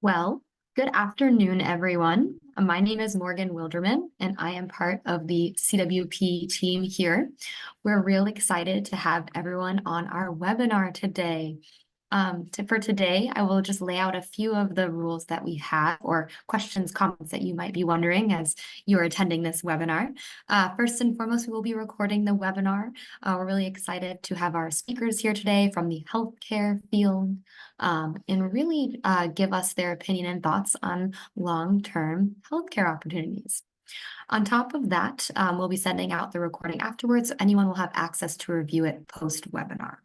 Well, good afternoon, everyone. My name is Morgan Wilderman, and I am part of the CWP team here. We're real excited to have everyone on our webinar today. For today, I will just lay out a few of the rules that we have or questions, comments that you might be wondering as you're attending this webinar. First and foremost, we will be recording the webinar. We're really excited to have our speakers here today from the healthcare field and really give us their opinion and thoughts on long-term healthcare opportunities. On top of that, we'll be sending out the recording afterwards, so anyone will have access to review it post-webinar.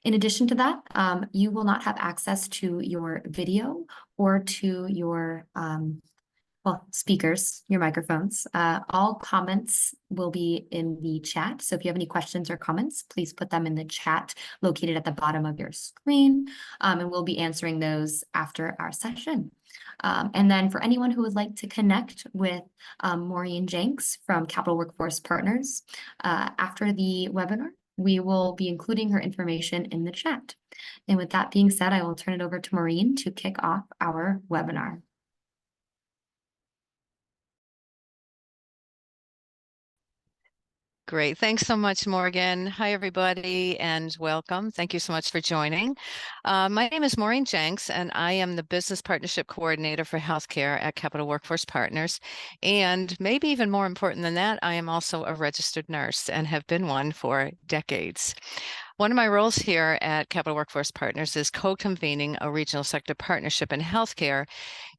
In addition to that, you will not have access to your video or to your speakers, your microphones. All comments will be in the chat. So if you have any questions or comments, please put them in the chat located at the bottom of your screen, and we'll be answering those after our session. And then for anyone who would like to connect with Maureen Jenks from Capital Workforce Partners after the webinar, we will be including her information in the chat. And with that being said, I will turn it over to Maureen to kick off our webinar. Great. Thanks so much, Morgan. Hi, everybody, and welcome. Thank you so much for joining. My name is Maureen Jenks, and I am the Business Partnership Coordinator for Healthcare at Capital Workforce Partners. And maybe even more important than that, I am also a registered nurse and have been one for decades. One of my roles here at Capital Workforce Partners is co-convening a regional sector partnership in healthcare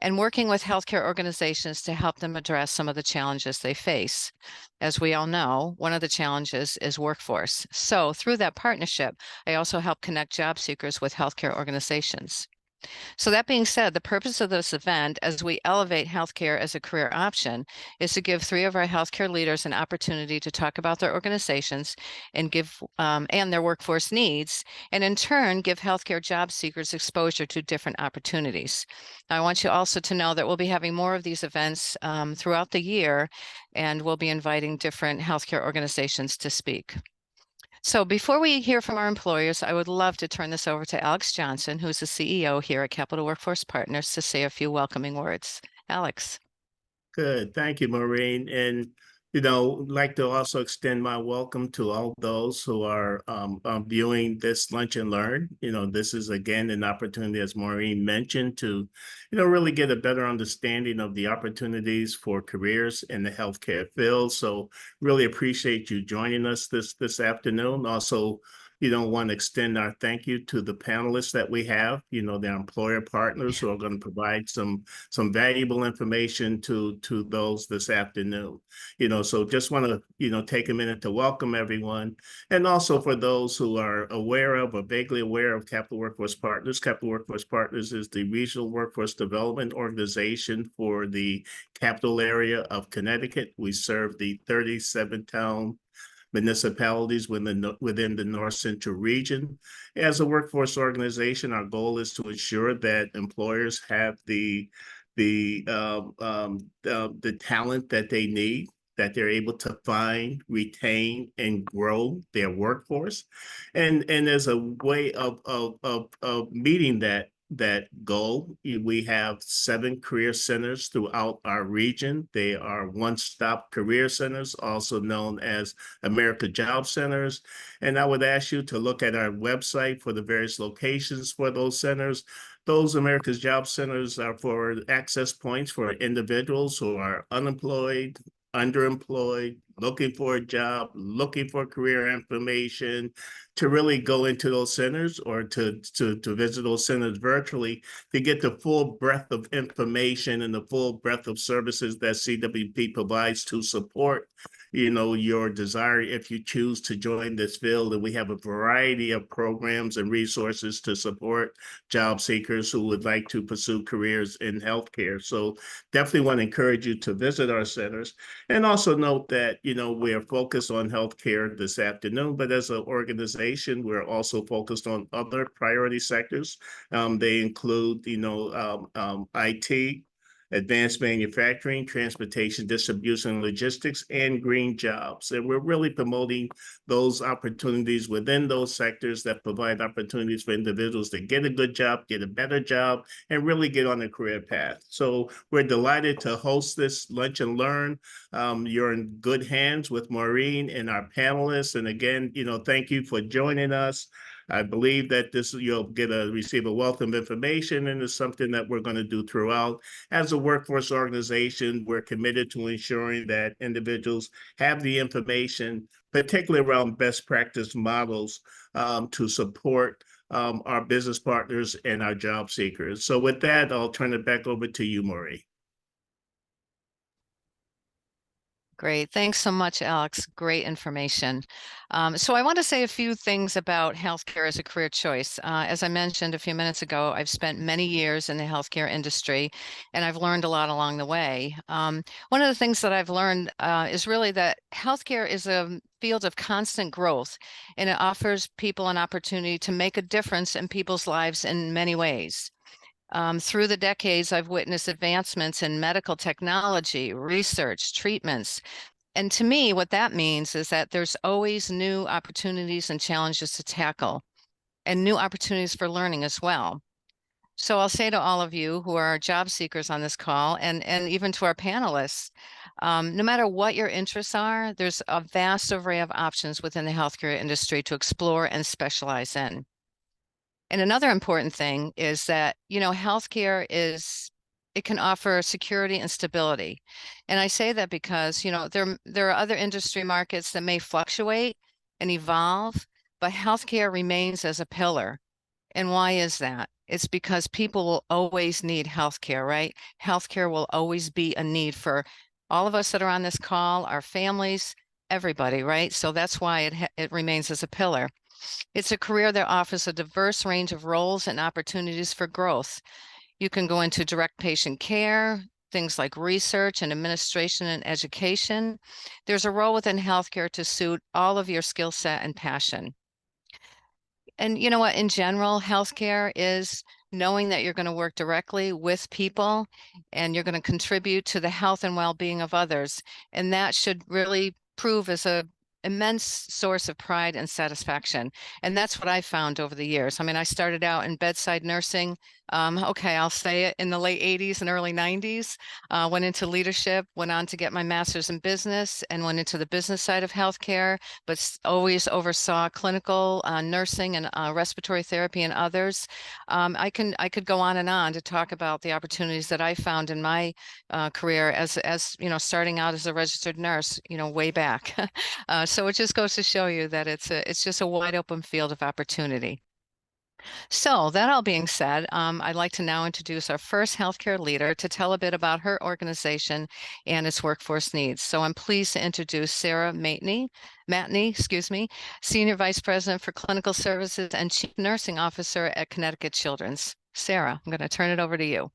and working with healthcare organizations to help them address some of the challenges they face. As we all know, one of the challenges is workforce. So through that partnership, I also help connect job seekers with healthcare organizations. So that being said, the purpose of this event, as we elevate healthcare as a career option, is to give 3 of our healthcare leaders an opportunity to talk about their organizations and give and their workforce needs, and in turn, give healthcare job seekers exposure to different opportunities. I want you also to know that we'll be having more of these events throughout the year, and we'll be inviting different healthcare organizations to speak. So before we hear from our employers, I would love to turn this over to Alex Johnson, who's the CEO here at Capital Workforce Partners, to say a few welcoming words. Alex. Good. Thank you, Maureen. And, like to also extend my welcome to all those who are viewing this Lunch and Learn. This is, again, an opportunity, as Maureen mentioned, to, really get a better understanding of the opportunities for careers in the healthcare field. So really appreciate you joining us this afternoon. Also, want to extend our thank you to the panelists that we have, their employer partners who are going to provide some valuable information to those this afternoon. So just want to, take a minute to welcome everyone. And also for those who are aware of or vaguely aware of Capital Workforce Partners, Capital Workforce Partners is the regional workforce development organization for the capital area of Connecticut. We serve the 37-town municipalities within the North Central region. As a workforce organization, our goal is to ensure that employers have the talent that they need, that they're able to find, retain, and grow their workforce. And as a way of meeting that goal, we have 7 career centers throughout our region. They are one-stop career centers, also known as America Job Centers. And I would ask you to look at our website for the various locations for those centers. Those America's Job Centers are for access points for individuals who are unemployed, underemployed, looking for a job, looking for career information, to really go into those centers or to visit those centers virtually to get the full breadth of information and the full breadth of services that CWP provides to support your desire if you choose to join this field. And we have a variety of programs and resources to support job seekers who would like to pursue careers in healthcare. So definitely want to encourage you to visit our centers. And also note that, we are focused on healthcare this afternoon, but as an organization, we're also focused on other priority sectors. They include, IT, advanced manufacturing, transportation, distribution, and logistics, and green jobs. And we're really promoting those opportunities within those sectors that provide opportunities for individuals to get a good job, get a better job, and really get on a career path. So we're delighted to host this Lunch and Learn. You're in good hands with Maureen and our panelists. And again, thank you for joining us. I believe that you'll receive a wealth of information, and it's something that we're going to do throughout. As a workforce organization, we're committed to ensuring that individuals have the information, particularly around best practice models, to support our business partners and our job seekers. So with that, I'll turn it back over to you, Maureen. Great. Thanks so much, Alex. Great information. So I want to say a few things about healthcare as a career choice. As I mentioned a few minutes ago, I've spent many years in the healthcare industry, and I've learned a lot along the way. One of the things that I've learned is really that healthcare is a field of constant growth, and it offers people an opportunity to make a difference in people's lives in many ways. Through the decades, I've witnessed advancements in medical technology, research, treatments. And to me, what that means is that there's always new opportunities and challenges to tackle, and new opportunities for learning as well. So I'll say to all of you who are job seekers on this call, and even to our panelists, no matter what your interests are, there's a vast array of options within the healthcare industry to explore and specialize in. And another important thing is that, healthcare it can offer security and stability. And I say that because, there are other industry markets that may fluctuate and evolve, but healthcare remains as a pillar. And why is that? It's because people will always need healthcare, right? Healthcare will always be a need for all of us that are on this call, our families, everybody, right? So that's why it remains as a pillar. It's a career that offers a diverse range of roles and opportunities for growth. You can go into direct patient care, things like research and administration and education. There's a role within healthcare to suit all of your skill set and passion. And you know what, in general, healthcare is knowing that you're going to work directly with people and you're going to contribute to the health and well-being of others. And that should really prove as a immense source of pride and satisfaction. And that's what I found over the years. I mean, I started out in bedside nursing. I'll say it, in the late 80s and early 90s, went into leadership, went on to get my master's in business and went into the business side of healthcare, but always oversaw clinical nursing and respiratory therapy and others. I could go on to talk about the opportunities that I found in my career as starting out as a registered nurse, way back. So it just goes to show you that it's just a wide open field of opportunity. So that all being said, I'd like to now introduce our first healthcare leader to tell a bit about her organization and its workforce needs. So I'm pleased to introduce Sarah Matney, Senior Vice President for Clinical Services and Chief Nursing Officer at Connecticut Children's. Sarah, I'm going to turn it over to you.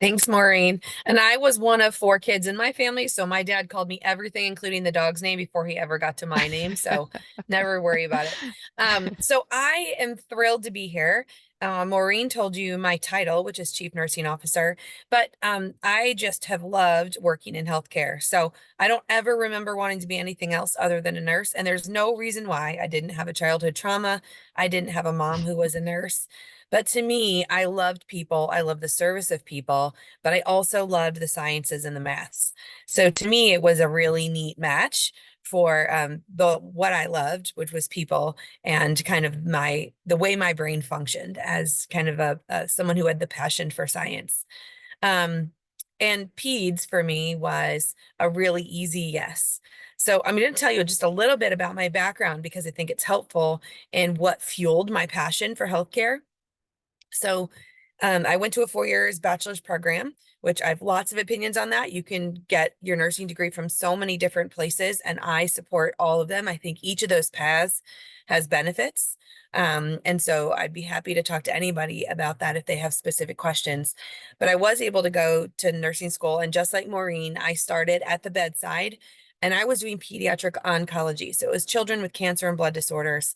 Thanks, Maureen. And I was one of 4 kids in my family, so my dad called me everything, including the dog's name, before he ever got to my name. So never worry about it. So I am thrilled to be here. Maureen told you my title, which is Chief Nursing Officer, but I just have loved working in healthcare. So I don't ever remember wanting to be anything else other than a nurse. And there's no reason why. I didn't have a childhood trauma. I didn't have a mom who was a nurse. But to me, I loved people. I love the service of people, but I also loved the sciences and the maths. So to me, it was a really neat match for what I loved, which was people and kind of the way my brain functioned as kind of a someone who had the passion for science. And peds for me was a really easy yes. So I'm going to tell you just a little bit about my background because I think it's helpful in what fueled my passion for healthcare. So I went to a 4 years bachelor's program, which I have lots of opinions on that. You can get your nursing degree from so many different places, and I support all of them. I think each of those paths has benefits. And so I'd be happy to talk to anybody about that if they have specific questions. But I was able to go to nursing school, and just like Maureen, I started at the bedside, and I was doing pediatric oncology. So it was children with cancer and blood disorders.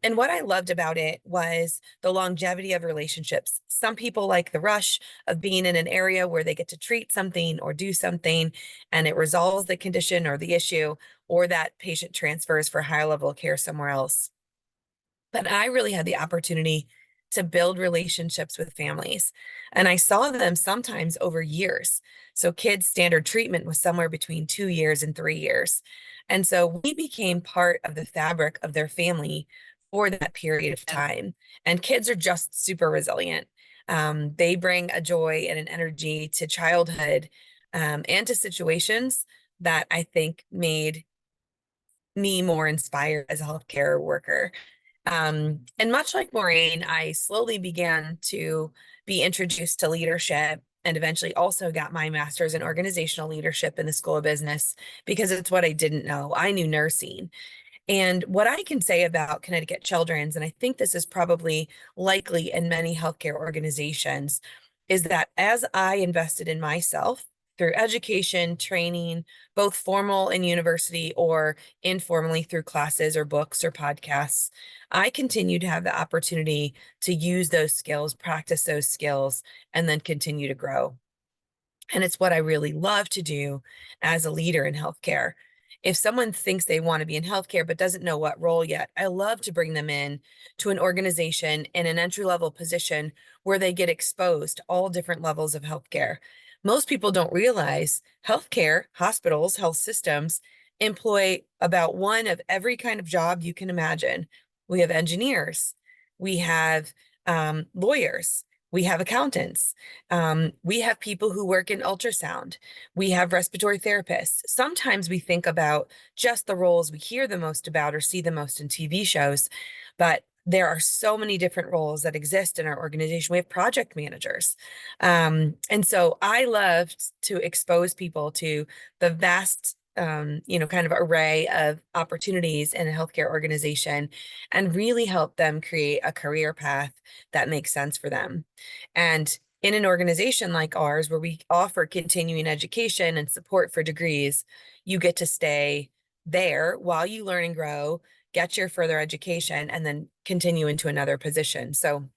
And what I loved about it was the longevity of relationships. Some people like the rush of being in an area where they get to treat something or do something and it resolves the condition or the issue, or that patient transfers for higher level of care somewhere else. But I really had the opportunity to build relationships with families. And I saw them sometimes over years. So kids' standard treatment was somewhere between 2 years and 3 years. And so we became part of the fabric of their family for that period of time. And kids are just super resilient. They bring a joy and an energy to childhood, and to situations that I think made me more inspired as a healthcare worker. And much like Maureen, I slowly began to be introduced to leadership and eventually also got my master's in organizational leadership in the School of Business because it's what I didn't know. I knew nursing. And what I can say about Connecticut Children's, and I think this is probably likely in many healthcare organizations, is that as I invested in myself through education, training, both formal in university or informally through classes or books or podcasts, I continue to have the opportunity to use those skills, practice those skills, and then continue to grow. And it's what I really love to do as a leader in healthcare. If someone thinks they want to be in healthcare but doesn't know what role yet, I love to bring them in to an organization in an entry level position where they get exposed to all different levels of healthcare. Most people don't realize healthcare, hospitals, health systems employ about one of every kind of job you can imagine. We have engineers, we have lawyers, we have accountants, we have people who work in ultrasound. We have respiratory therapists. Sometimes we think about just the roles we hear the most about or see the most in TV shows, but there are so many different roles that exist in our organization. We have project managers. And so I love to expose people to the vast kind of array of opportunities in a healthcare organization and really help them create a career path that makes sense for them. And in an organization like ours, where we offer continuing education and support for degrees, you get to stay there while you learn and grow, get your further education, and then continue into another position. So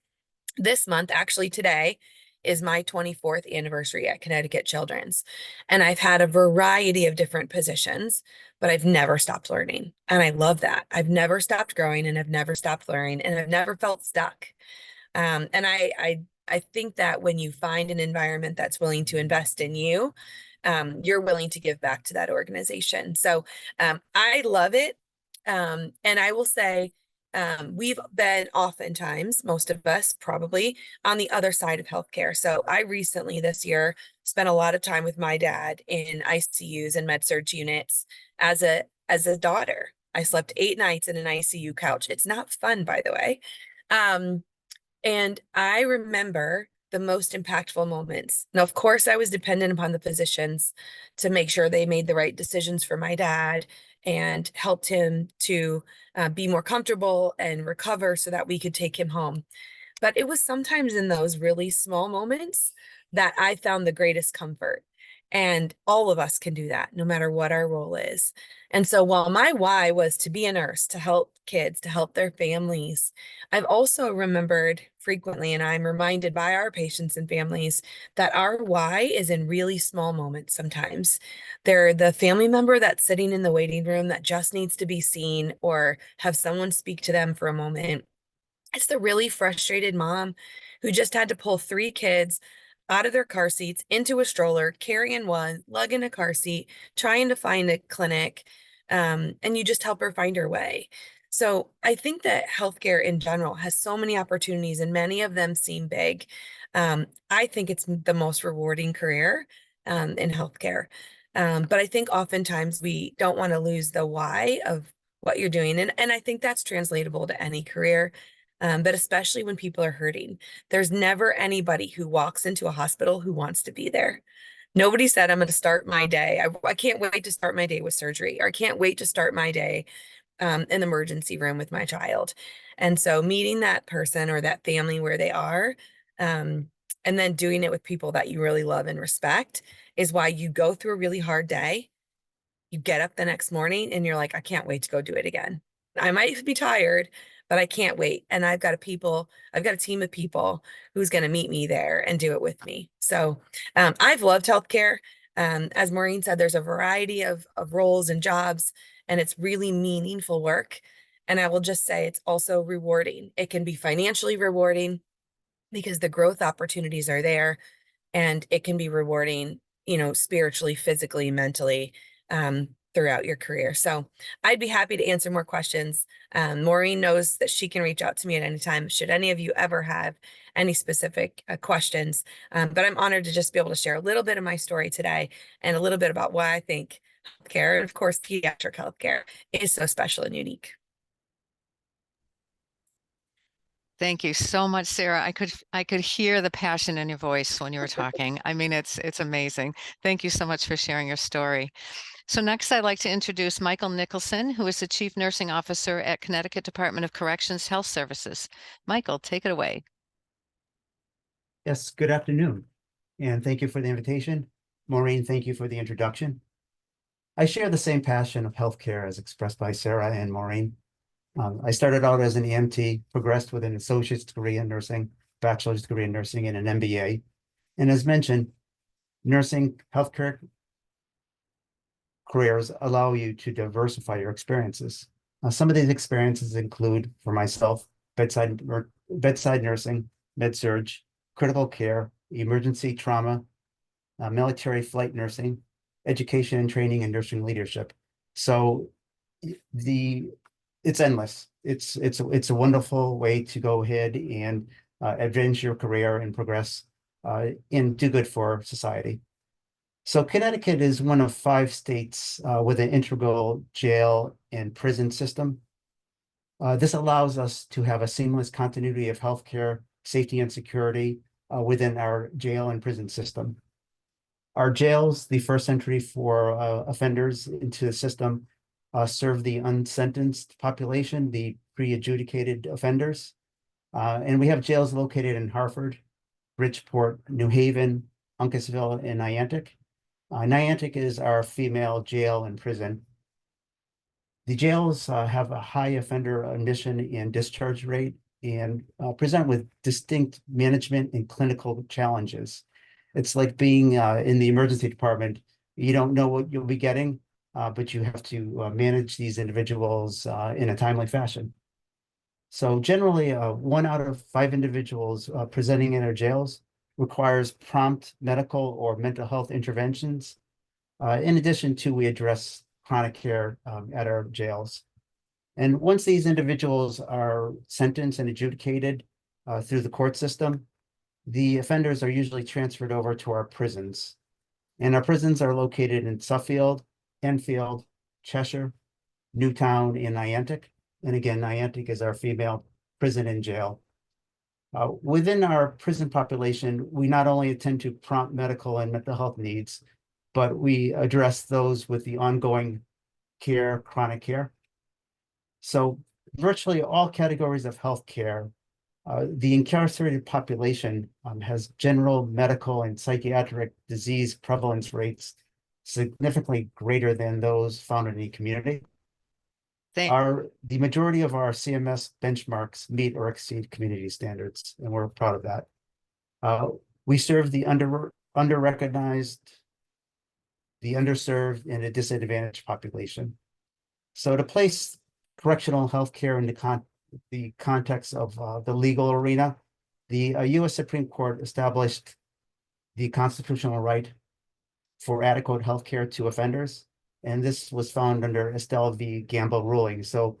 this month, actually today, is my 24th anniversary at Connecticut Children's. And I've had a variety of different positions, but I've never stopped learning. And I love that. I've never stopped growing and I've never stopped learning and I've never felt stuck. And I think that when you find an environment that's willing to invest in you, you're willing to give back to that organization. So I love it. And I will say, we've been oftentimes, most of us probably, on the other side of healthcare. So I recently this year spent a lot of time with my dad in ICUs and med surg units as a daughter. I slept 8 nights in an ICU couch. It's not fun, by the way. And I remember the most impactful moments. Now, of course, I was dependent upon the physicians to make sure they made the right decisions for my dad and helped him to be more comfortable and recover so that we could take him home. But it was sometimes in those really small moments that I found the greatest comfort. And all of us can do that, no matter what our role is. And so while my why was to be a nurse, to help kids, to help their families, I've also remembered frequently, and I'm reminded by our patients and families, that our why is in really small moments sometimes. They're the family member that's sitting in the waiting room that just needs to be seen or have someone speak to them for a moment. It's the really frustrated mom who just had to pull 3 kids out of their car seats into a stroller, carrying one, lugging a car seat, trying to find a clinic, and you just help her find her way. So I think that healthcare in general has so many opportunities, and many of them seem big. I think it's the most rewarding career in healthcare. But I think oftentimes we don't want to lose the why of what you're doing. And I think that's translatable to any career. But especially when people are hurting, there's never anybody who walks into a hospital who wants to be there. Nobody said, I'm going to start my day. I can't wait to start my day with surgery, or I can't wait to start my day in the emergency room with my child. And so meeting that person or that family where they are, and then doing it with people that you really love and respect is why you go through a really hard day. You get up the next morning and you're like, I can't wait to go do it again. I might be tired, but I can't wait. And I've got a team of people who's going to meet me there and do it with me. So I've loved healthcare. As Maureen said, there's a variety of roles and jobs, and it's really meaningful work. And I will just say it's also rewarding. It can be financially rewarding because the growth opportunities are there, and it can be rewarding, spiritually, physically, mentally, throughout your career. So I'd be happy to answer more questions. Maureen knows that she can reach out to me at any time should any of you ever have any specific questions. But I'm honored to just be able to share a little bit of my story today and a little bit about why I think healthcare, and of course, pediatric healthcare, is so special and unique. Thank you so much, Sarah. I could hear the passion in your voice when you were talking. I mean, it's amazing. Thank you so much for sharing your story. So next, I'd like to introduce Michael Nicholson, who is the Chief Nursing Officer at Connecticut Department of Corrections Health Services. Michael, take it away. Yes, good afternoon, and thank you for the invitation. Maureen, thank you for the introduction. I share the same passion of healthcare as expressed by Sarah and Maureen. I started out as an EMT, progressed with an associate's degree in nursing, bachelor's degree in nursing, and an MBA. And as mentioned, nursing healthcare careers allow you to diversify your experiences. Some of these experiences include, for myself, bedside nursing, med-surg, critical care, emergency trauma, military flight nursing, education and training, and nursing leadership. So it's endless. It's a wonderful way to go ahead and advance your career and progress and do good for society. So Connecticut is one of 5 states with an integral jail and prison system. This allows us to have a seamless continuity of healthcare, safety, and security within our jail and prison system. Our jails, the first entry for offenders into the system, serve the unsentenced population, the pre-adjudicated offenders. And we have jails located in Hartford, Bridgeport, New Haven, Uncasville, and Niantic. Niantic is our female jail and prison. The jails have a high offender admission and discharge rate and present with distinct management and clinical challenges. It's like being in the emergency department. You don't know what you'll be getting, but you have to manage these individuals in a timely fashion. So generally, 1 out of 5 individuals presenting in our jails requires prompt medical or mental health interventions. In addition to, we address chronic care at our jails. And once these individuals are sentenced and adjudicated through the court system, the offenders are usually transferred over to our prisons. And our prisons are located in Suffield, Enfield, Cheshire, Newtown, and Niantic. And again, Niantic is our female prison and jail. Within our prison population, we not only attend to prompt medical and mental health needs, but we address those with the ongoing care, chronic care. So virtually all categories of healthcare, the incarcerated population has general medical and psychiatric disease prevalence rates significantly greater than those found in the community. The majority of our CMS benchmarks meet or exceed community standards, and we're proud of that. We serve the under-recognized, the underserved, and the disadvantaged population. So to place correctional healthcare in the context of the legal arena, the U.S. Supreme Court established the constitutional right for adequate healthcare to offenders, and this was found under Estelle v. Gamble ruling. So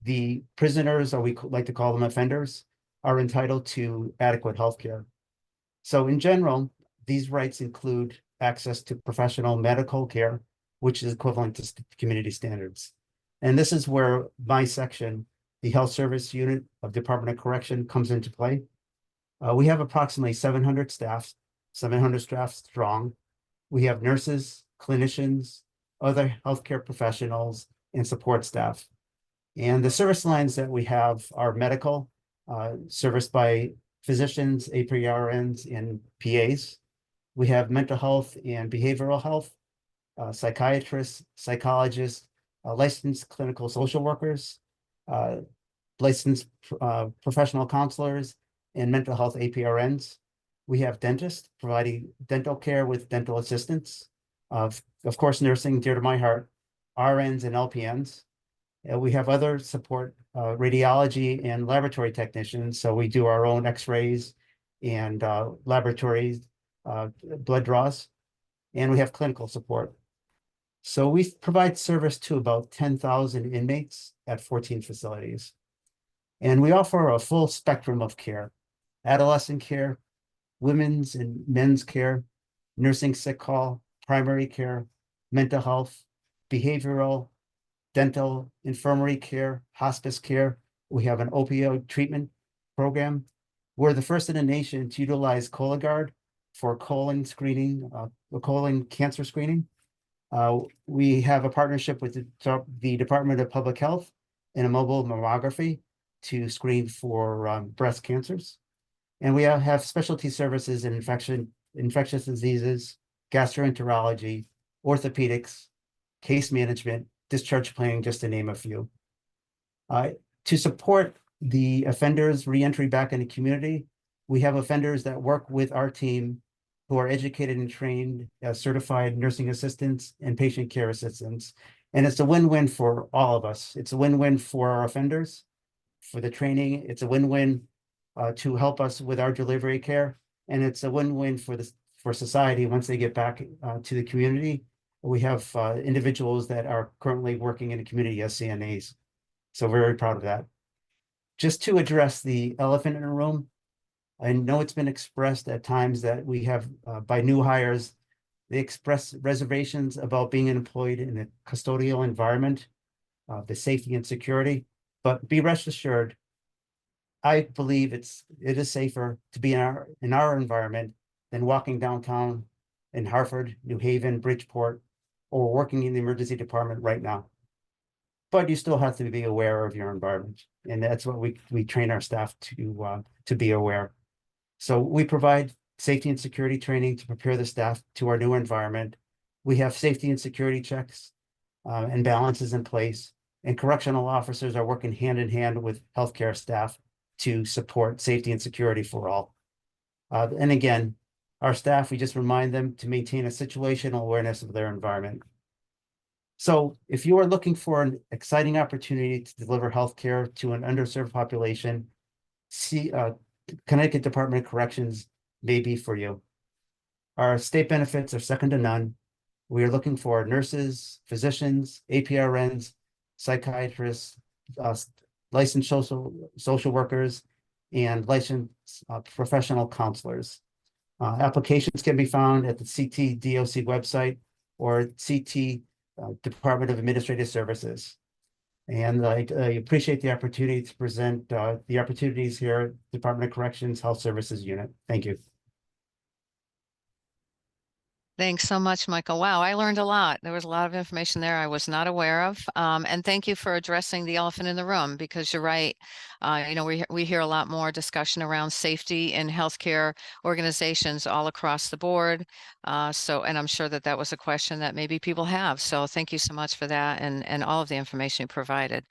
the prisoners, or we like to call them offenders, are entitled to adequate healthcare. So in general, these rights include access to professional medical care, which is equivalent to community standards. And this is where my section, the Health Service Unit of Department of Correction, comes into play. We have approximately 700 staff strong. We have nurses, clinicians, other healthcare professionals, and support staff. And the service lines that we have are medical, serviced by physicians, APRNs, and PAs. We have mental health and behavioral health, psychiatrists, psychologists, licensed clinical social workers, licensed professional counselors and mental health APRNs. We have dentists providing dental care with dental assistants. Of course, nursing, dear to my heart, RNs and LPNs. We have other support, radiology and laboratory technicians. So we do our own x-rays and laboratories, blood draws, and we have clinical support. So we provide service to about 10,000 inmates at 14 facilities. And we offer a full spectrum of care: adolescent care, women's and men's care, nursing sick call, primary care, mental health, behavioral, dental, infirmary care, hospice care. We have an opioid treatment program. We're the first in the nation to utilize Cologuard for colon screening, colon cancer screening. We have a partnership with the Department of Public Health and a mobile mammography to screen for breast cancers. And we have specialty services in infectious diseases, gastroenterology, orthopedics, case management, discharge planning, just to name a few. To support the offenders' reentry back in the community, we have offenders that work with our team who are educated and trained as certified nursing assistants and patient care assistants. And it's a win-win for all of us. It's a win-win for our offenders, for the training. It's a win-win to help us with our delivery care. And it's a win-win for society once they get back to the community. We have individuals that are currently working in the community as CNAs. So we're very proud of that. Just to address the elephant in the room, I know it's been expressed at times that we have, by new hires, they express reservations about being employed in a custodial environment, the safety and security. But be rest assured, I believe it is safer to be in our environment than walking downtown in Hartford, New Haven, Bridgeport, or working in the emergency department right now. But you still have to be aware of your environment, and that's what we train our staff to be aware. So we provide safety and security training to prepare the staff to our new environment. We have safety and security checks and balances in place, and correctional officers are working hand in hand with healthcare staff to support safety and security for all. And again, our staff, we just remind them to maintain a situational awareness of their environment. So if you are looking for an exciting opportunity to deliver healthcare to an underserved population, Connecticut Department of Corrections may be for you. Our state benefits are second to none. We are looking for nurses, physicians, APRNs, psychiatrists, licensed social workers, and licensed professional counselors. Applications can be found at the CT DOC website or CT Department of Administrative Services. And I appreciate the opportunity to present the opportunities here at Department of Corrections Health Services Unit. Thank you. Thanks so much, Michael. Wow, I learned a lot. There was a lot of information there I was not aware of. And thank you for addressing the elephant in the room, because you're right. We hear a lot more discussion around safety in healthcare organizations all across the board. And I'm sure that was a question that maybe people have. So thank you so much for that and all of the information you provided.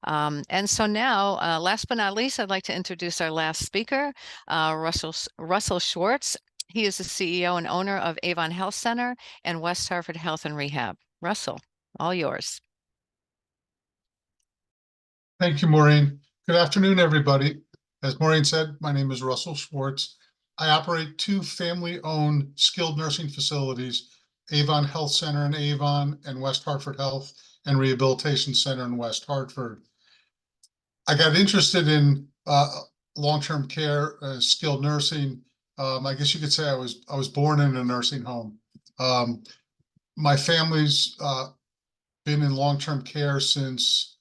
And so now, last but not least, I'd like to introduce our last speaker, Russell Schwartz. He is the CEO and owner of Avon Health Center and West Hartford Health and Rehab. Russell, all yours. Thank you, Maureen. Good afternoon, everybody. As Maureen said, my name is Russell Schwartz. I operate two family-owned skilled nursing facilities, Avon Health Center in Avon and West Hartford Health and Rehabilitation Center in West Hartford. I got interested in long-term care, skilled nursing. I guess you could say I was born in a nursing home. My family's been in long-term care since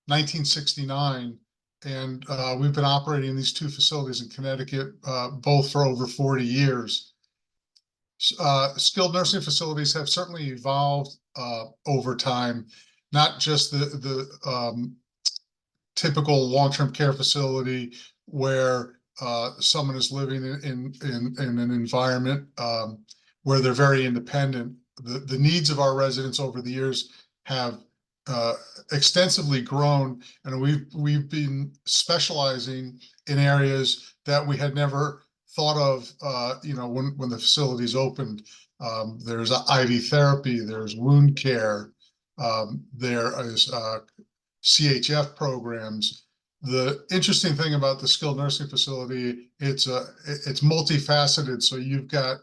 1969, and we've been operating these two facilities in Connecticut both for over 40 years. Skilled nursing facilities have certainly evolved over time, not just the typical long-term care facility where someone is living in an environment where they're very independent. The needs of our residents over the years have extensively grown, and we've been specializing in areas that we had never thought of, when the facilities opened. There's IV therapy, there's wound care, there is CHF programs. The interesting thing about the skilled nursing facility, it's multifaceted. So you've got,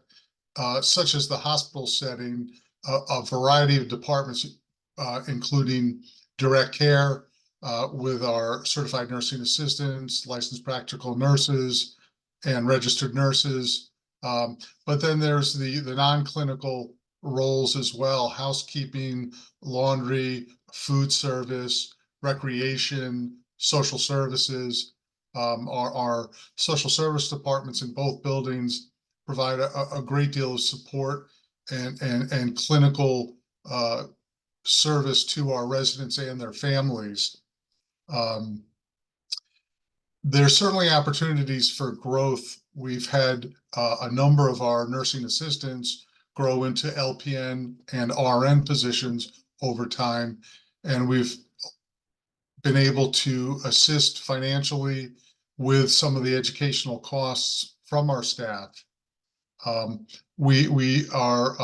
such as the hospital setting, a variety of departments, including direct care, with our certified nursing assistants, licensed practical nurses, and registered nurses. But then there's the non-clinical roles as well: housekeeping, laundry, food service, recreation, social services. Our social service departments in both buildings provide a great deal of support and clinical service to our residents and their families. There's certainly opportunities for growth. We've had a number of our nursing assistants grow into LPN and RN positions over time, and we've been able to assist financially with some of the educational costs from our staff. We are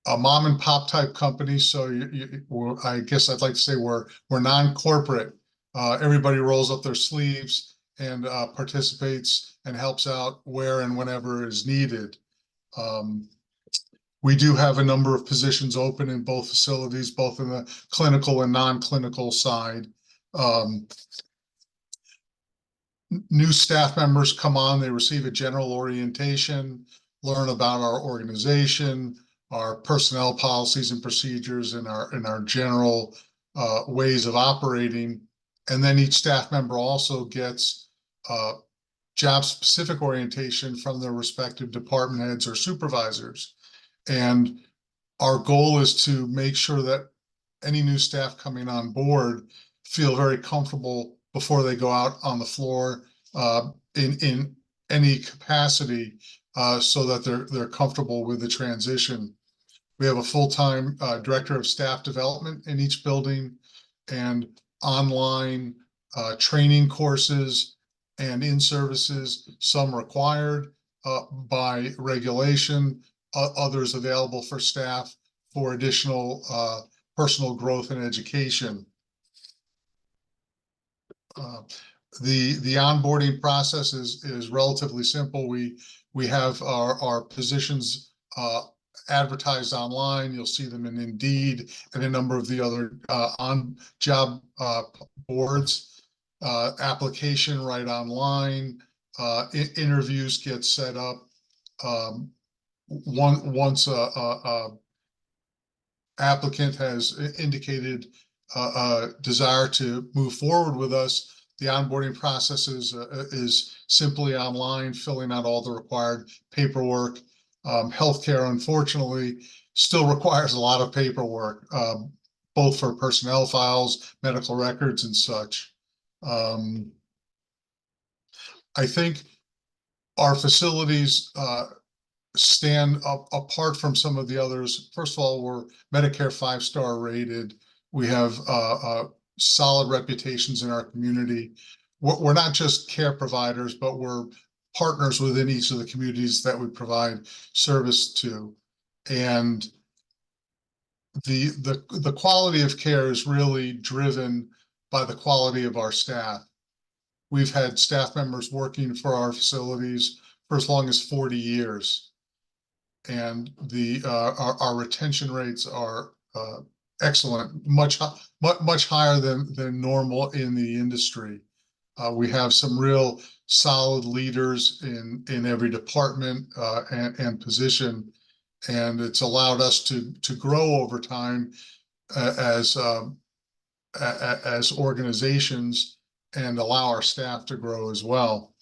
a mom and pop type company, so I guess I'd like to say we're non-corporate. Everybody rolls up their sleeves and participates and helps out where and whenever is needed. We do have a number of positions open in both facilities, both in the clinical and non-clinical side. New staff members come on, they receive a general orientation, learn about our organization, our personnel policies and procedures, and our general ways of operating. And then each staff member also gets job-specific orientation from their respective department heads or supervisors. And our goal is to make sure that any new staff coming on board feel very comfortable before they go out on the floor in any capacity, so that they're comfortable with the transition. We have a full-time director of staff development in each building, and online training courses and in-services, some required by regulation, others available for staff for additional personal growth and education. The onboarding process is relatively simple. We have our positions advertised online. You'll see them in Indeed and a number of the other on-job boards. Application right online. Interviews get set up. Once a applicant has indicated a desire to move forward with us, the onboarding process is simply online, filling out all the required paperwork. Healthcare, unfortunately, still requires a lot of paperwork, both for personnel files, medical records, and such. I think our facilities stand apart from some of the others. First of all, we're Medicare 5-star rated. We have solid reputations in our community. We're not just care providers, but we're partners within each of the communities that we provide service to. And the quality of care is really driven by the quality of our staff. We've had staff members working for our facilities for as long as 40 years. And our retention rates are excellent, much higher than normal in the industry. We have some real solid leaders in every department and position, and it's allowed us to grow over time as organizations, and allow our staff to grow as well.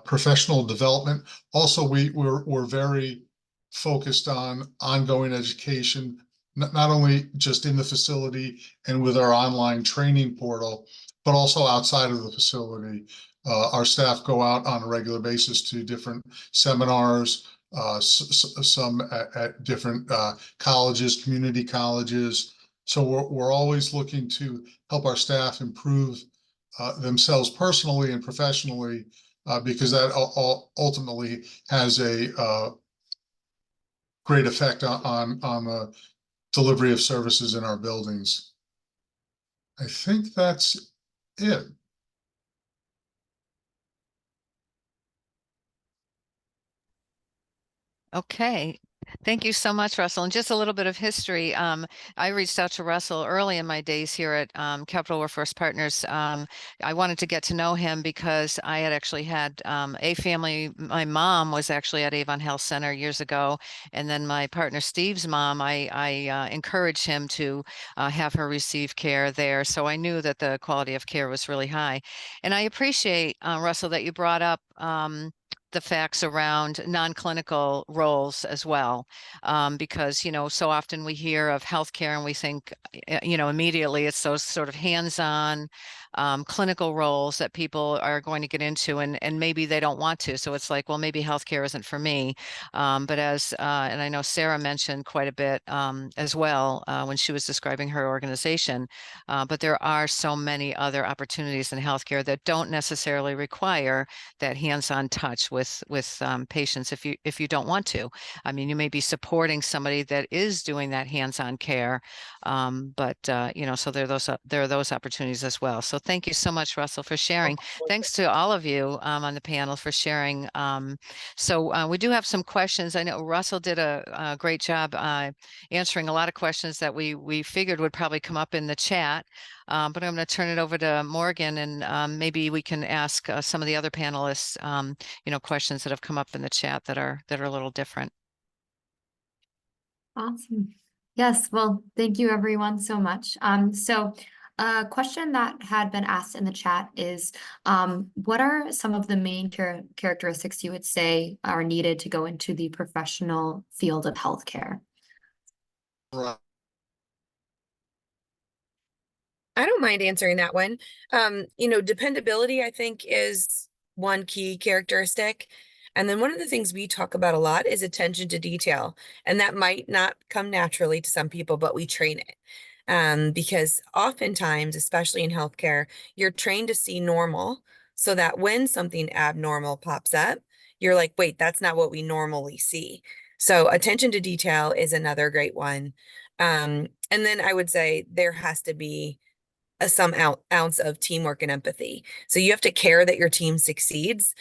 Professional development. Also, we're very focused on ongoing education, not only just in the facility and with our online training portal, but also outside of the facility. Our staff go out on a regular basis to different seminars, some at different colleges, community colleges. So we're always looking to help our staff improve themselves personally and professionally, because that ultimately has a great effect on the delivery of services in our buildings. I think that's it. Okay. Thank you so much, Russell. And just a little bit of history. I reached out to Russell early in my days here at Capital Workforce Partners. I wanted to get to know him because I had actually had a family. My mom was actually at Avon Health Center years ago, and then my partner Steve's mom. I encouraged him to have her receive care there, so I knew that the quality of care was really high. And I appreciate Russell that you brought up the facts around non-clinical roles as well, because so often we hear of healthcare and we think immediately it's those sort of hands-on clinical roles that people are going to get into, and maybe they don't want to. So it's like, well, maybe healthcare isn't for me. But and I know Sarah mentioned quite a bit as well when she was describing her organization, but there are so many other opportunities in healthcare that don't necessarily require that hands-on touch with patients if you don't want to. I mean, you may be supporting somebody that is doing that hands-on care, but so there are those opportunities as well. So thank you so much, Russell, for sharing. Thanks to all of you on the panel for sharing. So we do have some questions. I know Russell did a great job answering a lot of questions that we figured would probably come up in the chat. But I'm going to turn it over to Morgan, and maybe we can ask some of the other panelists, questions that have come up in the chat that are a little different. Awesome. Yes, well, thank you everyone so much. So a question that had been asked in the chat is, what are some of the main characteristics you would say are needed to go into the professional field of healthcare? Right. I don't mind answering that one. Dependability, I think, is one key characteristic. And then one of the things we talk about a lot is attention to detail. And that might not come naturally to some people, but we train it. Because oftentimes, especially in healthcare, you're trained to see normal so that when something abnormal pops up, you're like, wait, that's not what we normally see. So attention to detail is another great one. And then I would say there has to be some ounce of teamwork and empathy. So you have to care that your team succeeds,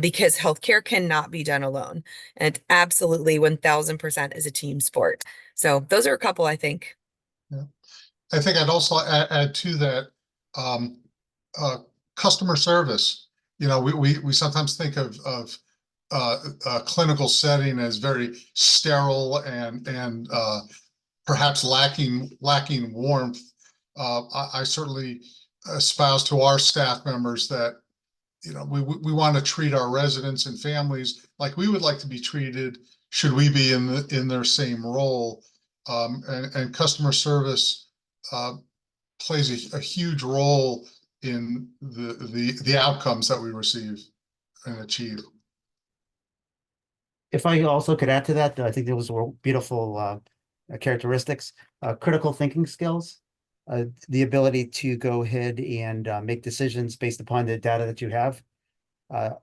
because healthcare cannot be done alone. And it absolutely 1000% is a team sport. So those are a couple, I think. Yeah. I think I'd also add to that customer service. We sometimes think of a clinical setting as very sterile and perhaps lacking warmth. I certainly espouse to our staff members that we want to treat our residents and families like we would like to be treated should we be in their same role. And customer service plays a huge role in the outcomes that we receive and achieve. If I also could add to that, I think those were beautiful characteristics. Critical thinking skills, the ability to go ahead and make decisions based upon the data that you have.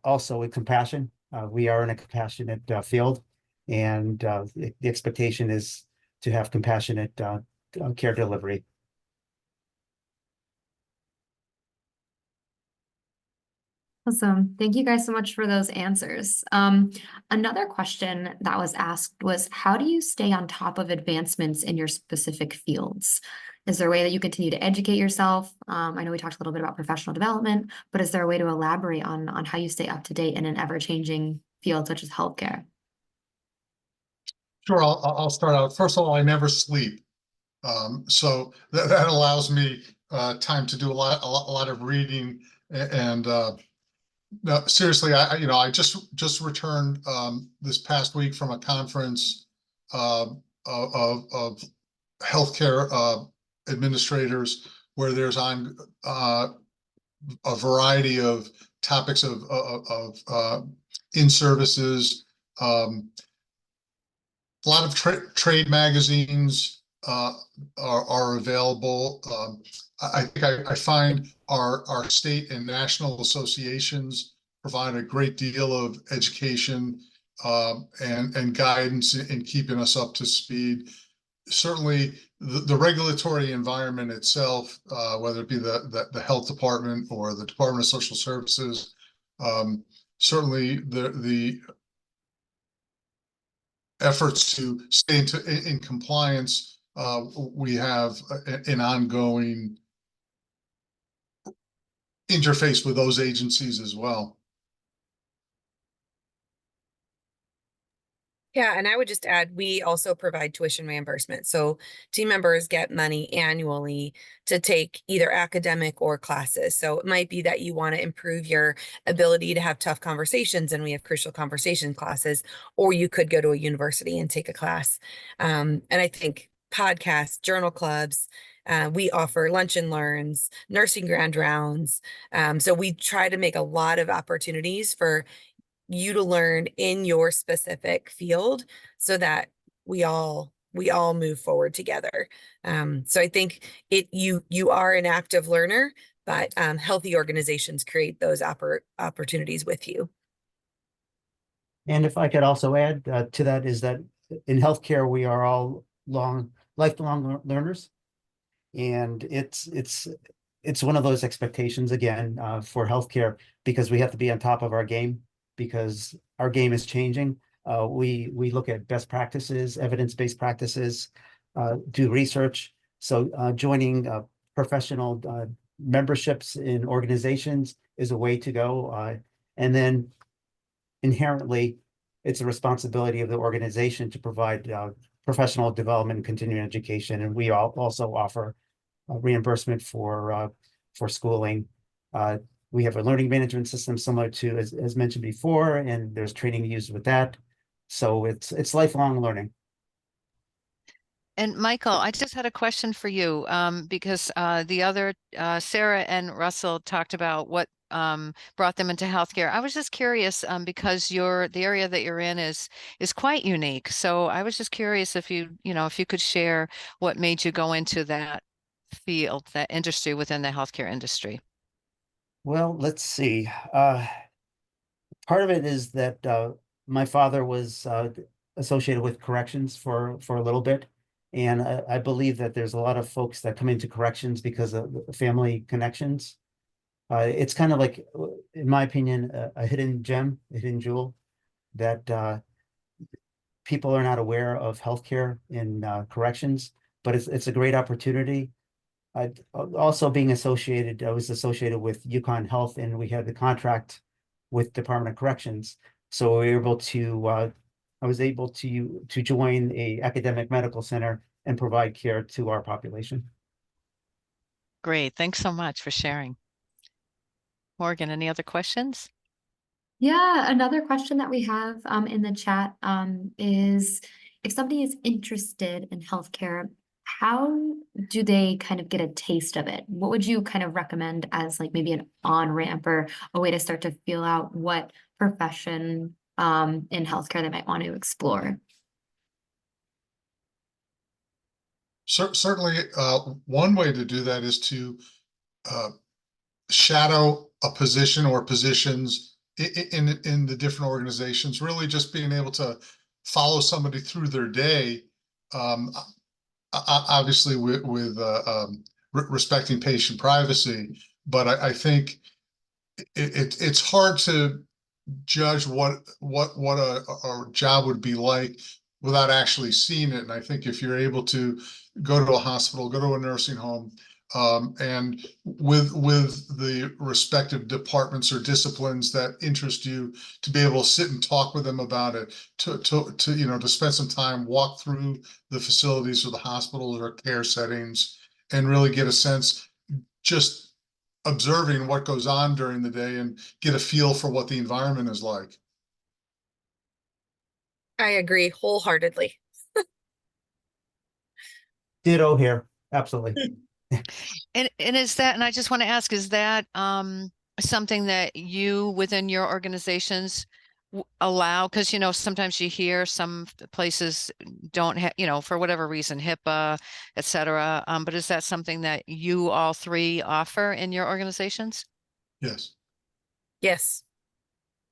Also with compassion. We are in a compassionate field, and the expectation is to have compassionate care delivery. Awesome. Thank you guys so much for those answers. Another question that was asked was, how do you stay on top of advancements in your specific fields? Is there a way that you continue to educate yourself? I know we talked a little bit about professional development, but is there a way to elaborate on how you stay up to date in an ever-changing field such as healthcare? Sure, I'll start out. First of all, I never sleep. So that allows me time to do a lot of reading and no, seriously, I just returned this past week from a conference of healthcare administrators where there's on a variety of topics of in services, A lot of trade magazines are available. I think I find our state and national associations provide a great deal of education and guidance in keeping us up to speed. Certainly, the regulatory environment itself, whether it be the health department or the Department of Social Services, certainly the efforts to stay in compliance, we have an ongoing interface with those agencies as well. Yeah, and I would just add, we also provide tuition reimbursement. So team members get money annually to take either academic or classes. So it might be that you want to improve your ability to have tough conversations, and we have crucial conversation classes, or you could go to a university and take a class. And I think podcasts, journal clubs, we offer lunch and learns, nursing grand rounds. So we try to make a lot of opportunities for you to learn in your specific field so that we all move forward together. So I think you are an active learner, but healthy organizations create those opportunities with you. And if I could also add to that is that in healthcare, we are all lifelong learners. And it's one of those expectations again for healthcare, because we have to be on top of our game, because our game is changing. We look at best practices, evidence-based practices, do research. So joining professional memberships in organizations is a way to go. And then inherently, it's a responsibility of the organization to provide professional development and continuing education. And we also offer reimbursement for schooling. We have a learning management system similar to, as mentioned before, and there's training used with that. So it's lifelong learning. And Michael, I just had a question for you, because the other Sarah and Russell talked about what brought them into healthcare. I was just curious, because the area that you're in is quite unique. So I was just curious if if you could share what made you go into that field, that industry within the healthcare industry. Well, let's see. Part of it is that my father was associated with corrections for a little bit. And I believe that there's a lot of folks that come into corrections because of family connections. It's kind of like, in my opinion, a hidden gem, a hidden jewel that people are not aware of healthcare in corrections, but it's a great opportunity. I also I was associated with Yukon Health, and we had the contract with Department of Corrections. So we were able to, I was able to join a academic medical center and provide care to our population. Great. Thanks so much for sharing. Morgan, any other questions? Yeah, another question that we have in the chat is, if somebody is interested in healthcare, how do they kind of get a taste of it? What would you kind of recommend as like maybe an on-ramp or a way to start to feel out what profession in healthcare they might want to explore? Certainly, one way to do that is to shadow a position or positions in the different organizations, really just being able to follow somebody through their day, obviously with respecting patient privacy. But I think it's hard to judge what a job would be like without actually seeing it. And I think if you're able to go to a hospital, go to a nursing home, and with the respective departments or disciplines that interest you, to be able to sit and talk with them about it, to spend some time, walk through the facilities or the hospitals or care settings, and really get a sense, just observing what goes on during the day, and get a feel for what the environment is like. I agree wholeheartedly. Ditto here. Absolutely. And I just want to ask, is that something that you within your organizations allow, because sometimes you hear some places don't have, for whatever reason, HIPAA, et cetera. But is that something that you all three offer in your organizations? Yes. Yes.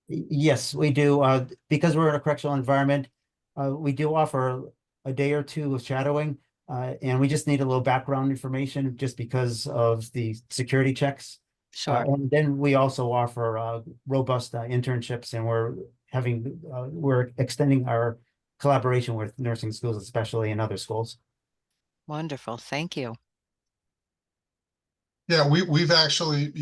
Yes, we do. Because we're in a correctional environment, we do offer a day or two of shadowing, and we just need a little background information just because of the security checks. Sure. And then we also offer robust internships, and we're extending our collaboration with nursing schools, especially in other schools. Wonderful. Thank you. Yeah, we've actually,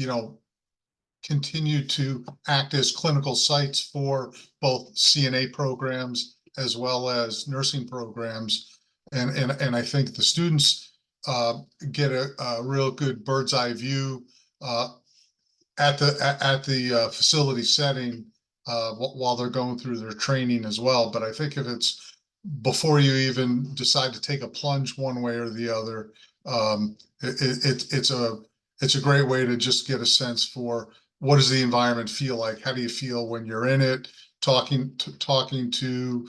continued to act as clinical sites for both CNA programs as well as nursing programs. And I think the students get a real good bird's eye view at the facility setting while they're going through their training as well. But I think if it's before you even decide to take a plunge one way or the other, it's a great way to just get a sense for what does the environment feel like? How do you feel when you're in it? Talking to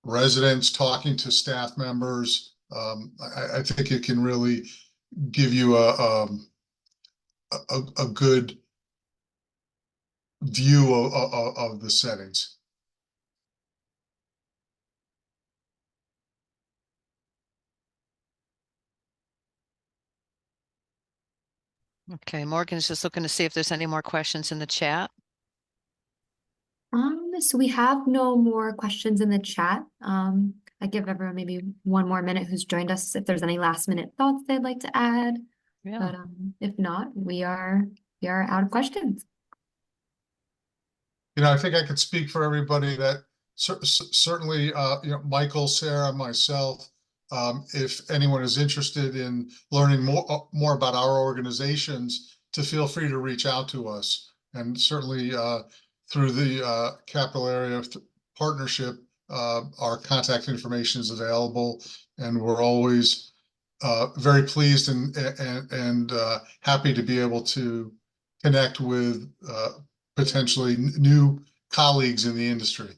residents, talking to staff members. I think it can really give you a good view of the settings. Okay, Morgan's just looking to see if there's any more questions in the chat. So we have no more questions in the chat. I give everyone maybe one more minute who's joined us if there's any last minute thoughts they'd like to add. Yeah. But if not, we are out of questions. I think I could speak for everybody that certainly, Michael, Sarah, myself, if anyone is interested in learning more about our organizations, to feel free to reach out to us. And certainly through the Capital Area Partnership, our contact information is available, and we're always very pleased and happy to be able to connect with potentially new colleagues in the industry.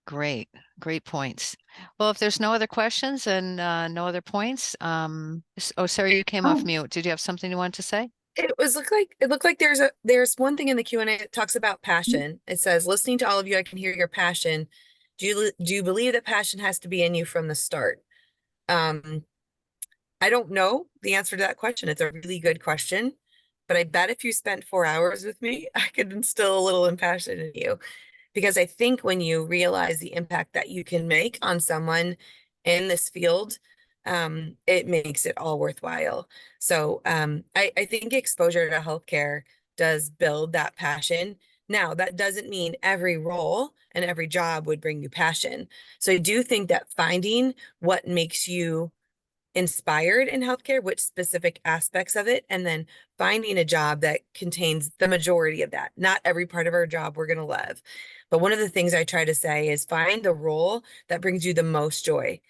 Great points. Well, if there's no other questions and no other points, oh, Sarah, you came off mute. Did you have something you wanted to say? It looked like there's one thing in the Q&A that talks about passion. It says, listening to all of you, I can hear your passion. Do you believe that passion has to be in you from the start? I don't know the answer to that question. It's a really good question, but I bet if you spent 4 hours with me, I could instill a little impassion in you. Because I think when you realize the impact that you can make on someone in this field, it makes it all worthwhile. So I think exposure to healthcare does build that passion. Now, that doesn't mean every role and every job would bring you passion. So I do think that finding what makes you inspired in healthcare, which specific aspects of it, and then finding a job that contains the majority of that. Not every part of our job we're going to love. But one of the things I try to say is find the role that brings you the most joy.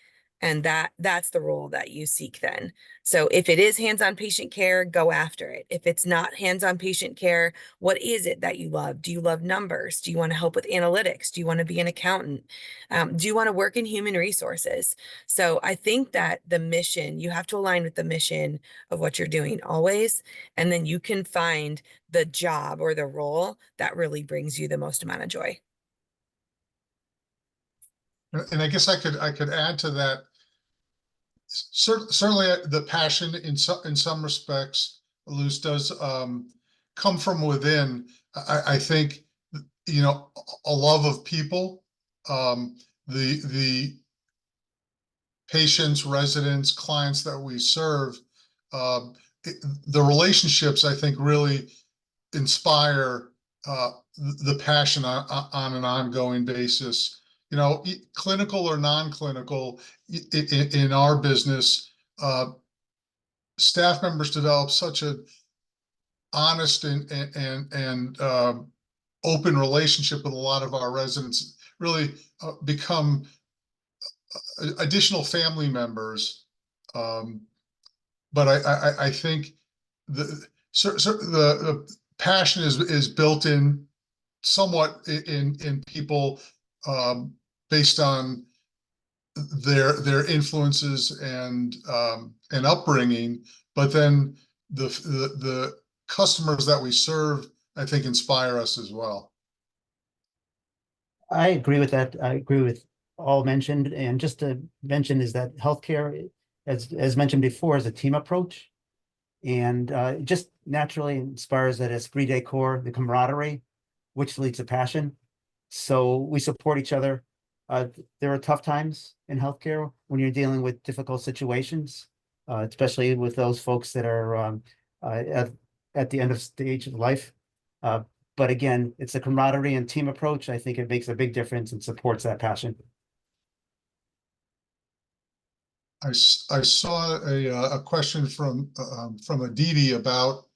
And that's the role that you seek then. So if it is hands-on patient care, go after it. If it's not hands-on patient care, what is it that you love? Do you love numbers? Do you want to help with analytics? Do you want to be an accountant? Do you want to work in human resources? So I think that the mission, you have to align with the mission of what you're doing always. And then you can find the job or the role that really brings you the most amount of joy. And I guess I could add to that. Certainly the passion in some respects, Luz, does come from within. I think, a love of people, the patients, residents, clients that we serve, the relationships, I think, really inspire the passion on an ongoing basis. Clinical or non-clinical, in our business, staff members develop such an honest and open relationship with a lot of our residents, really become additional family members. But I think the passion is built in somewhat in people, based on their influences and upbringing, but then the customers that we serve, I think, inspire us as well. I agree with that. I agree with all mentioned. And just to mention is that healthcare, as mentioned before, is a team approach. And it just naturally inspires that esprit de corps, the camaraderie, which leads to passion. So we support each other. There are tough times in healthcare when you're dealing with difficult situations, especially with those folks that are at the end of stage of life. But again, it's a camaraderie and team approach. I think it makes a big difference and supports that passion. I saw a question from Aditi about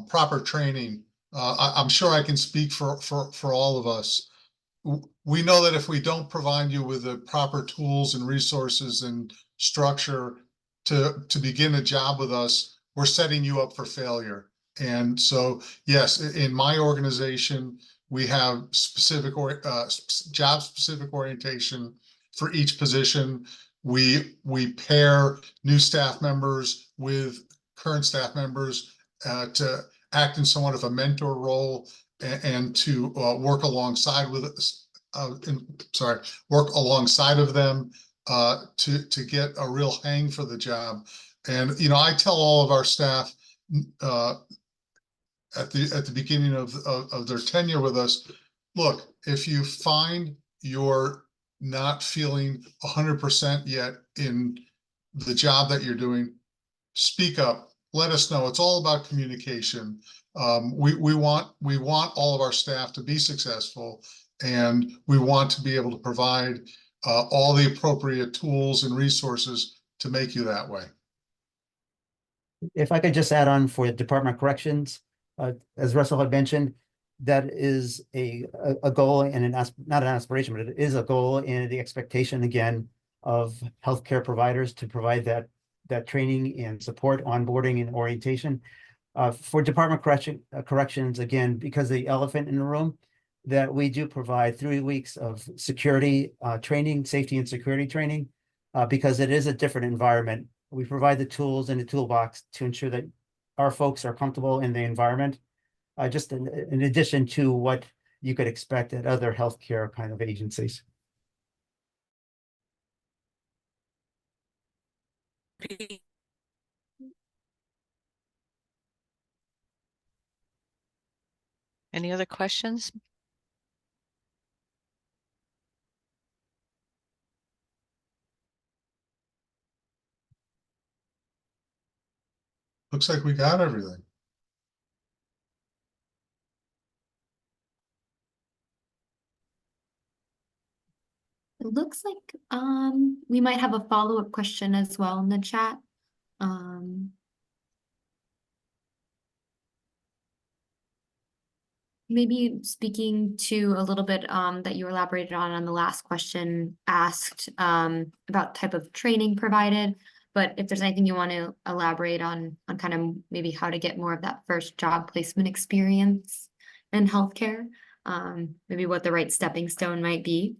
proper training. I'm sure I can speak for all of us. We know that if we don't provide you with the proper tools and resources and structure to begin a job with us, we're setting you up for failure. And so, yes, in my organization, we have specific job specific orientation for each position. We pair new staff members with current staff members to act in somewhat of a mentor role and to work alongside with us. Work alongside of them to get a real hang for the job. And I tell all of our staff at the beginning of their tenure with us, look, if you find you're not feeling 100% yet in the job that you're doing, speak up. Let us know. It's all about communication. We want all of our staff to be successful, and we want to be able to provide all the appropriate tools and resources to make you that way. If I could just add on for the Department of Corrections, as Russell had mentioned, that is a goal and not an aspiration, but it is a goal and the expectation again of healthcare providers to provide that training and support, onboarding and orientation. For Department of Corrections, again, because the elephant in the room, that we do provide 3 weeks of security training, safety and security training, because it is a different environment. We provide the tools in the toolbox to ensure that our folks are comfortable in the environment, just in addition to what you could expect at other healthcare kind of agencies. Any other questions? Looks like we got everything. It looks like we might have a follow-up question as well in the chat. Maybe speaking to a little bit that you elaborated on the last question asked about type of training provided, but if there's anything you want to elaborate on kind of maybe how to get more of that first job placement experience in healthcare, maybe what the right stepping stone might be.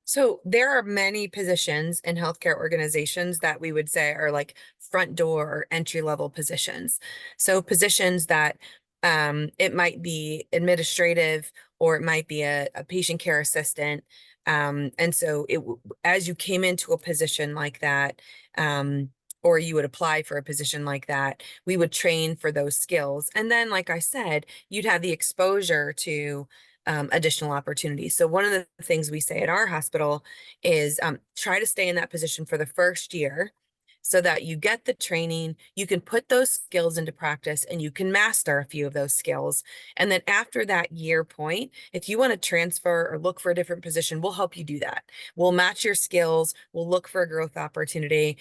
So there are many positions in healthcare organizations that we would say are like front door or entry level positions. So positions that it might be administrative or it might be a patient care assistant. And so as you came into a position like that, or you would apply for a position like that, we would train for those skills. And then, like I said, you'd have the exposure to additional opportunities. So one of the things we say at our hospital is try to stay in that position for the first year so that you get the training, you can put those skills into practice, and you can master a few of those skills. And then after that year point, if you want to transfer or look for a different position, we'll help you do that. We'll match your skills, we'll look for a growth opportunity.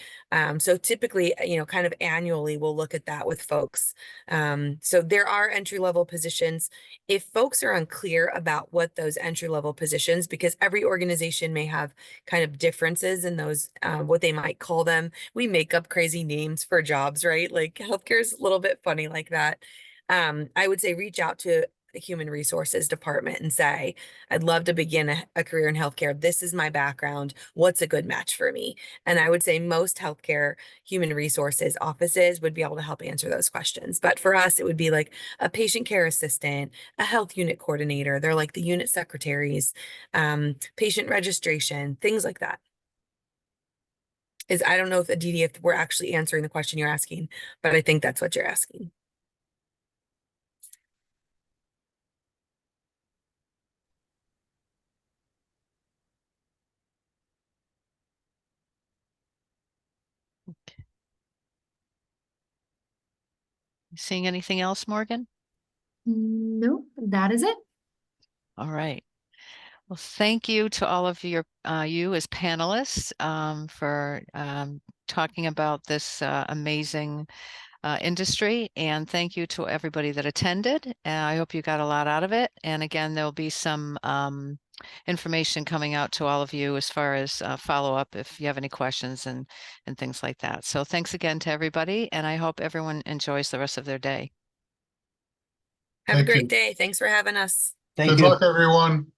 So typically, kind of annually, we'll look at that with folks. So there are entry-level positions. If folks are unclear about what those entry-level positions, because every organization may have kind of differences in those, what they might call them. We make up crazy names for jobs, right? Like healthcare is a little bit funny like that. I would say reach out to the human resources department and say, I'd love to begin a career in healthcare. This is my background. What's a good match for me? And I would say most healthcare human resources offices would be able to help answer those questions. But for us, it would be like a patient care assistant, a health unit coordinator. They're like the unit secretaries, patient registration, things like that. I don't know if Aditi, if we're actually answering the question you're asking, but I think that's what you're asking. Seeing anything else, Morgan? No, that is it. All right. Well, thank you to all of you as panelists for talking about this amazing industry, and thank you to everybody that attended. I hope you got a lot out of it. And again, there'll be some information coming out to all of you as far as follow-up if you have any questions and things like that. So thanks again to everybody, and I hope everyone enjoys the rest of their day. Have a Thank great you. day. Thanks for having us. Thank Good you. luck, everyone.